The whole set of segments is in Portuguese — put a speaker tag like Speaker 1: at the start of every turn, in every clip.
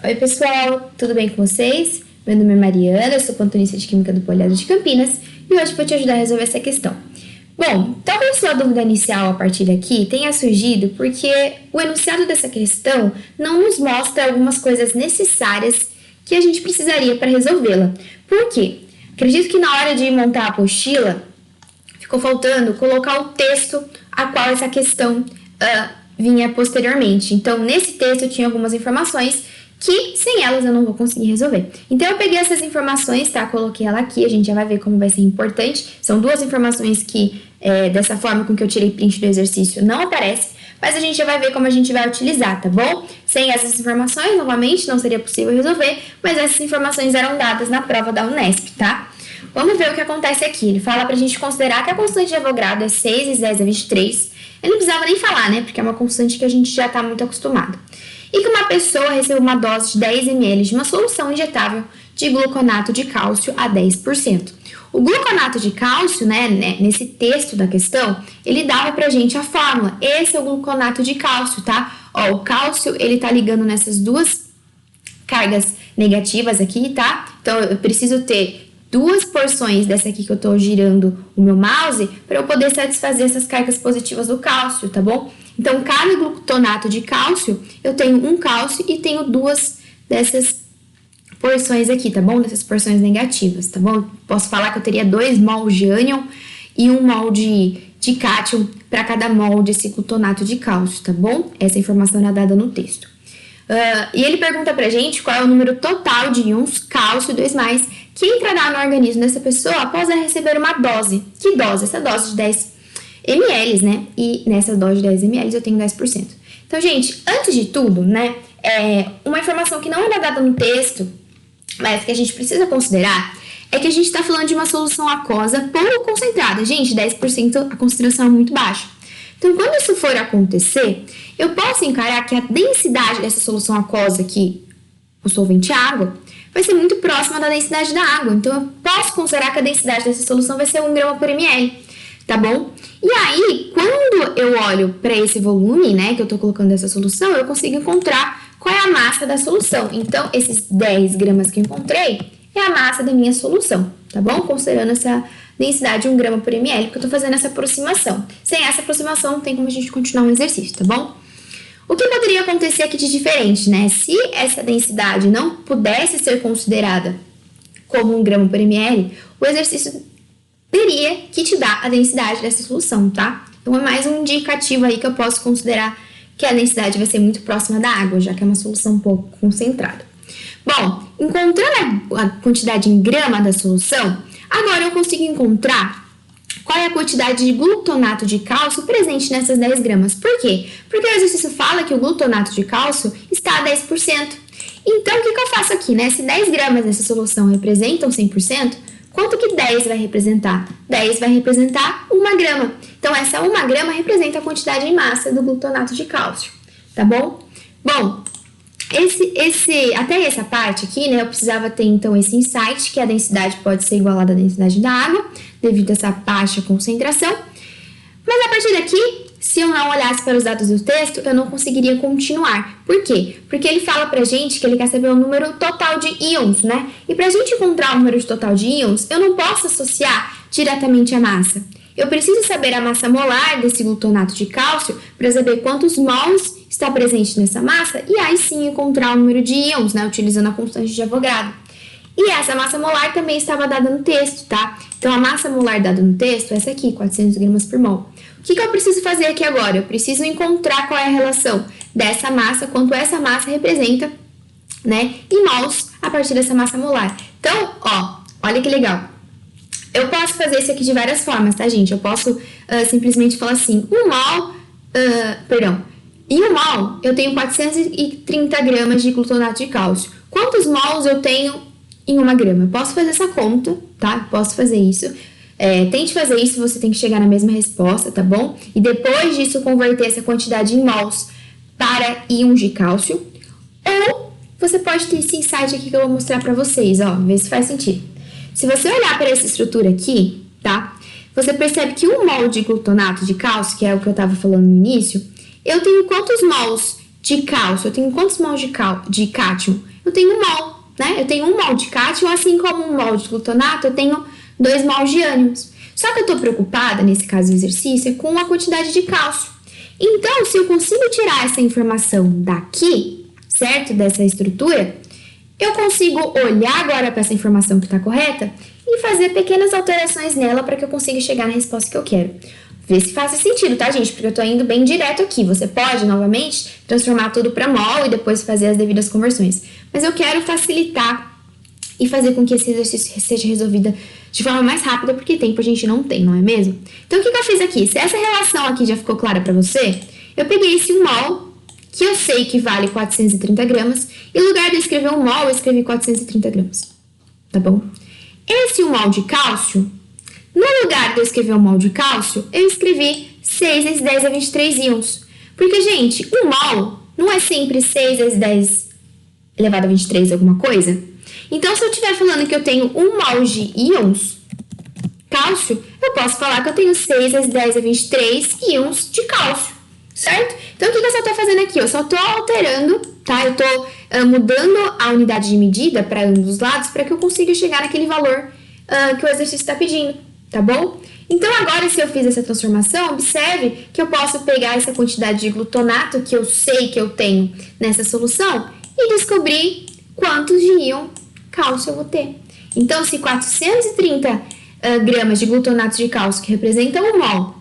Speaker 1: Oi pessoal, tudo bem com vocês? Meu nome é Mariana, eu sou plantonista de Química do Poliado de Campinas e hoje vou te ajudar a resolver essa questão. Bom, talvez sua dúvida inicial a partir daqui tenha surgido porque o enunciado dessa questão não nos mostra algumas coisas necessárias que a gente precisaria para resolvê-la. Por quê? Acredito que na hora de montar a apostila ficou faltando colocar o texto a qual essa questão vinha posteriormente. Então, nesse texto tinha algumas informações que sem elas eu não vou conseguir resolver. Então eu peguei essas informações, tá? Coloquei ela aqui, a gente já vai ver como vai ser importante. São duas informações que, dessa forma com que eu tirei print do exercício, não aparece, mas a gente já vai ver como a gente vai utilizar, tá bom? Sem essas informações, novamente, não seria possível resolver, mas essas informações eram dadas na prova da Unesp, tá? Vamos ver o que acontece aqui. Ele fala pra gente considerar que a constante de Avogadro é 6 vezes 10 a 23. Ele não precisava nem falar, né? Porque é uma constante que a gente já tá muito acostumado. E que uma pessoa recebeu uma dose de 10 ml de uma solução injetável de gluconato de cálcio a 10%. O gluconato de cálcio, né, nesse texto da questão, ele dava pra gente a fórmula. Esse é o gluconato de cálcio, tá? Ó, o cálcio, ele tá ligando nessas duas cargas negativas aqui, tá? Então, eu preciso ter duas porções dessa aqui que eu tô girando o meu mouse para eu poder satisfazer essas cargas positivas do cálcio, tá bom? Então, cada gluconato de cálcio, eu tenho um cálcio e tenho duas dessas porções aqui, tá bom? Dessas porções negativas, tá bom? Posso falar que eu teria 2 mol de ânion e 1 mol de cátion para cada mol desse gluconato de cálcio, tá bom? Essa informação é dada no texto. E ele pergunta pra gente qual é o número total de íons cálcio 2+, que entrará no organismo dessa pessoa após ela receber uma dose. Que dose? Essa dose de 10 ml, né? E nessa dose de 10 ml eu tenho 10%. Então, gente, antes de tudo, né? Uma informação que não é dada no texto, mas que a gente precisa considerar, é que a gente tá falando de uma solução aquosa pouco concentrada. Gente, 10% a concentração é muito baixa. Então, quando isso for acontecer, eu posso encarar que a densidade dessa solução aquosa aqui, o solvente água, vai ser muito próxima da densidade da água. Então, eu posso considerar que a densidade dessa solução vai ser 1 grama por ml, tá bom? E aí, quando eu olho para esse volume, né, que eu tô colocando essa solução, eu consigo encontrar qual é a massa da solução. Então, esses 10 gramas que eu encontrei é a massa da minha solução, tá bom? Considerando essa densidade de 1 grama por ml, porque eu tô fazendo essa aproximação. Sem essa aproximação, não tem como a gente continuar um exercício, tá bom? O que poderia acontecer aqui de diferente, né? Se essa densidade não pudesse ser considerada como 1 grama por ml, o exercício teria que te dar a densidade dessa solução, tá? Então, é mais um indicativo aí que eu posso considerar que a densidade vai ser muito próxima da água, já que é uma solução um pouco concentrada. Bom, encontrando a quantidade em grama da solução, agora eu consigo encontrar qual é a quantidade de glutonato de cálcio presente nessas 10 gramas. Por quê? Porque o exercício fala que o glutonato de cálcio está a 10%. Então, o que eu faço aqui, né? Se 10 gramas dessa solução representam 100%, quanto que 10 vai representar? 10 vai representar 1 grama. Então, essa 1 grama representa a quantidade em massa do glutonato de cálcio, tá bom? Bom, até essa parte aqui, né, eu precisava ter, então, esse insight, que a densidade pode ser igualada à densidade da água, devido a essa baixa concentração. Mas, a partir daqui, se eu não olhasse para os dados do texto, eu não conseguiria continuar. Por quê? Porque ele fala pra gente que ele quer saber o número total de íons, né? E pra gente encontrar o número total de íons, eu não posso associar diretamente a massa. Eu preciso saber a massa molar desse glutonato de cálcio para saber quantos mols está presente nessa massa e aí sim encontrar o número de íons, né, utilizando a constante de Avogadro. E essa massa molar também estava dada no texto, tá? Então, a massa molar dada no texto é essa aqui, 400 gramas por mol. O que eu preciso fazer aqui agora? Eu preciso encontrar qual é a relação dessa massa, quanto essa massa representa, né, em mols a partir dessa massa molar. Então, ó, olha que legal. Eu posso fazer isso aqui de várias formas, tá, gente? Eu posso simplesmente falar assim, em 1 mol eu tenho 430 gramas de glutonato de cálcio. Quantos mols eu tenho em 1 grama? Eu posso fazer essa conta, tá? Posso fazer isso. Tente fazer isso, você tem que chegar na mesma resposta, tá bom? E depois disso, converter essa quantidade em mols para íons de cálcio. Ou você pode ter esse insight aqui que eu vou mostrar pra vocês, ó, ver se faz sentido. Se você olhar para essa estrutura aqui, tá? Você percebe que 1 mol de glutonato de cálcio, que é o que eu estava falando no início, eu tenho quantos mols de cálcio, eu tenho quantos mols de cátion? Eu tenho 1 mol, né? Eu tenho 1 mol de cátion, assim como 1 mol de glutonato, eu tenho 2 mols de ânions. Só que eu tô preocupada, nesse caso do exercício, com a quantidade de cálcio. Então, se eu consigo tirar essa informação daqui, certo? Dessa estrutura, eu consigo olhar agora para essa informação que está correta e fazer pequenas alterações nela para que eu consiga chegar na resposta que eu quero. Ver se faz sentido, tá, gente? Porque eu tô indo bem direto aqui. Você pode, novamente, transformar tudo para mol e depois fazer as devidas conversões. Mas eu quero facilitar e fazer com que esse exercício seja resolvido de forma mais rápida, porque tempo a gente não tem, não é mesmo? Então, o que eu fiz aqui? Se essa relação aqui já ficou clara para você, eu peguei esse 1 mol, que eu sei que vale 430 gramas, e no lugar de eu escrever 1 mol, eu escrevi 430 gramas, tá bom? Esse 1 mol de cálcio, no lugar de eu escrever 1 mol de cálcio, eu escrevi 6 vezes 10 a 23 íons. Porque, gente, 1 mol não é sempre 6 vezes 10 elevado a 23 alguma coisa? Então, se eu estiver falando que eu tenho 1 mol de íons cálcio, eu posso falar que eu tenho 6 vezes 10 a 23 íons de cálcio, certo? Então, o que eu só estou fazendo aqui? Eu só estou alterando, tá? Eu estou mudando a unidade de medida para ambos os lados para que eu consiga chegar naquele valor que o exercício está pedindo, tá bom? Então, agora, se eu fiz essa transformação, observe que eu posso pegar essa quantidade de glutonato que eu sei que eu tenho nessa solução e descobrir quantos de íon cálcio eu vou ter. Então, se 430 gramas de glutonato de cálcio, que representam 1 mol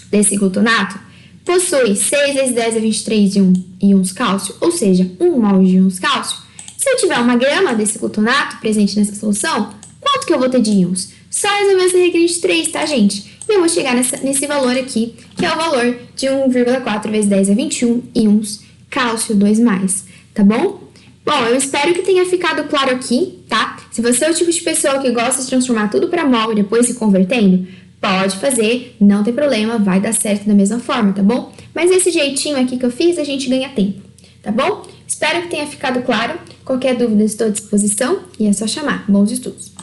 Speaker 1: desse glutonato, possui 6 vezes 10 a 23 íons cálcio, ou seja, 1 mol de íons cálcio, se eu tiver 1 grama desse glutonato presente nessa solução, quanto que eu vou ter de íons? Só resolver essa regra de 3, tá, gente? E eu vou chegar nesse valor aqui, que é o valor de 1,4 vezes 10 a 21 íons cálcio 2+, tá bom? Bom, eu espero que tenha ficado claro aqui, tá? Se você é o tipo de pessoa que gosta de transformar tudo para mol e depois se convertendo, pode fazer, não tem problema, vai dar certo da mesma forma, tá bom? Mas esse jeitinho aqui que eu fiz, a gente ganha tempo, tá bom? Espero que tenha ficado claro. Qualquer dúvida, estou à disposição e é só chamar. Bons estudos!